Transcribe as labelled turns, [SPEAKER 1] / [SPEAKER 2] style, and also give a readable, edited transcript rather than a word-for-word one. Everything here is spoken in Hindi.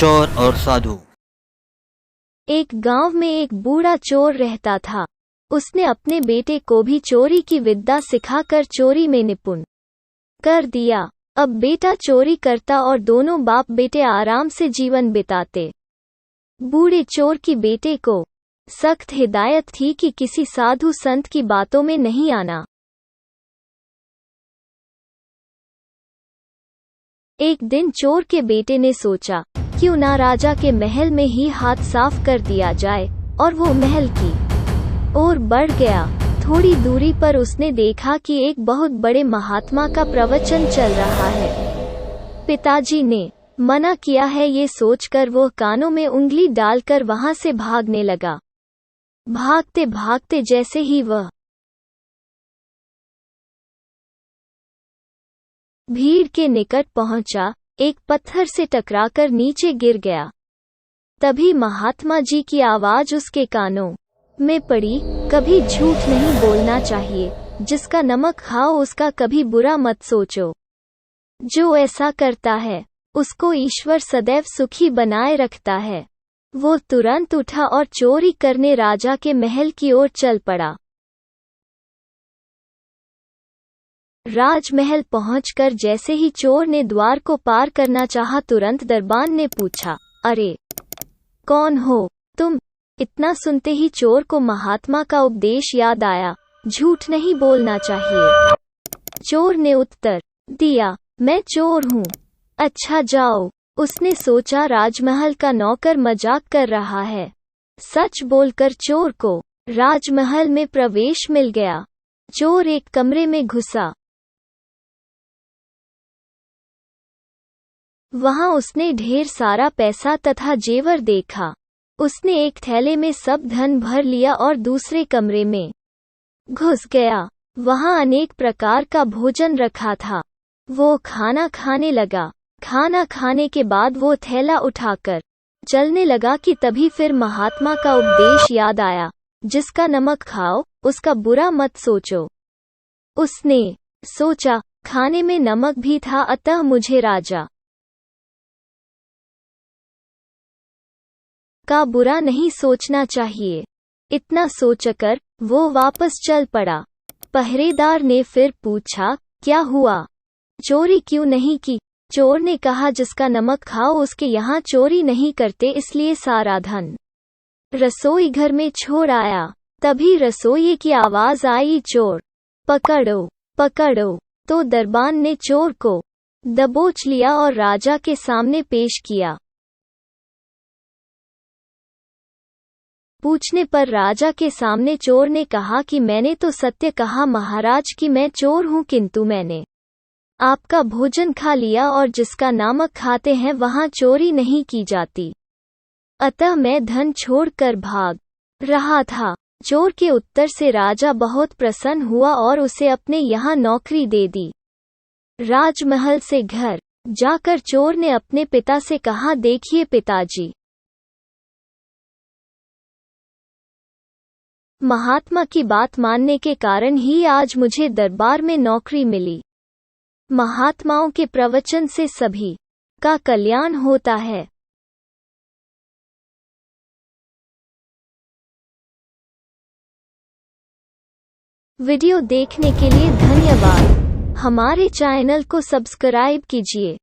[SPEAKER 1] चोर और साधु।
[SPEAKER 2] एक गांव में एक बूढ़ा चोर रहता था। उसने अपने बेटे को भी चोरी की विद्या सिखाकर चोरी में निपुण कर दिया। अब बेटा चोरी करता और दोनों बाप बेटे आराम से जीवन बिताते। बूढ़े चोर की बेटे को सख्त हिदायत थी कि किसी साधु संत की बातों में नहीं आना। एक दिन चोर के बेटे ने सोचा, क्यों ना राजा के महल में ही हाथ साफ कर दिया जाए, और वो महल की ओर बढ़ गया। थोड़ी दूरी पर उसने देखा कि एक बहुत बड़े महात्मा का प्रवचन चल रहा है। पिताजी ने मना किया है, ये सोचकर वो कानों में उंगली डालकर वहां से भागने लगा। भागते भागते जैसे ही वह भीड़ के निकट पहुंचा, एक पत्थर से टकराकर नीचे गिर गया। तभी महात्मा जी की आवाज उसके कानों में पड़ी, कभी झूठ नहीं बोलना चाहिए, जिसका नमक खाओ उसका कभी बुरा मत सोचो। जो ऐसा करता है उसको ईश्वर सदैव सुखी बनाए रखता है। वो तुरंत उठा और चोरी करने राजा के महल की ओर चल पड़ा। राजमहल पहुंचकर जैसे ही चोर ने द्वार को पार करना चाहा, तुरंत दरबान ने पूछा, अरे कौन हो तुम? इतना सुनते ही चोर को महात्मा का उपदेश याद आया, झूठ नहीं बोलना चाहिए। चोर ने उत्तर दिया, मैं चोर हूँ। अच्छा जाओ। उसने सोचा राजमहल का नौकर मजाक कर रहा है। सच बोलकर चोर को राजमहल में प्रवेश मिल गया। चोर एक कमरे में घुसा। वहां उसने ढेर सारा पैसा तथा जेवर देखा। उसने एक थैले में सब धन भर लिया और दूसरे कमरे में घुस गया। वहां अनेक प्रकार का भोजन रखा था। वो खाना खाने लगा। खाना खाने के बाद वो थैला उठाकर चलने लगा कि तभी फिर महात्मा का उपदेश याद आया, जिसका नमक खाओ उसका बुरा मत सोचो। उसने सोचा, खाने में नमक भी था, अतः मुझे राजा का बुरा नहीं सोचना चाहिए। इतना सोचकर वो वापस चल पड़ा। पहरेदार ने फिर पूछा, क्या हुआ? चोरी क्यों नहीं की? चोर ने कहा, जिसका नमक खाओ उसके यहाँ चोरी नहीं करते, इसलिए सारा धन रसोई घर में छोड़ आया। तभी रसोई की आवाज आई, चोर पकड़ो पकड़ो। तो दरबान ने चोर को दबोच लिया और राजा के सामने पेश किया। पूछने पर राजा के सामने चोर ने कहा कि मैंने तो सत्य कहा महाराज कि मैं चोर हूँ, किंतु मैंने आपका भोजन खा लिया और जिसका नमक खाते हैं वहां चोरी नहीं की जाती, अतः मैं धन छोड़कर भाग रहा था। चोर के उत्तर से राजा बहुत प्रसन्न हुआ और उसे अपने यहाँ नौकरी दे दी। राजमहल से घर जाकर चोर ने अपने पिता से कहा, देखिए पिताजी, महात्मा की बात मानने के कारण ही आज मुझे दरबार में नौकरी मिली। महात्माओं के प्रवचन से सभी का कल्याण होता है। वीडियो देखने के लिए धन्यवाद। हमारे चैनल को सब्सक्राइब कीजिए।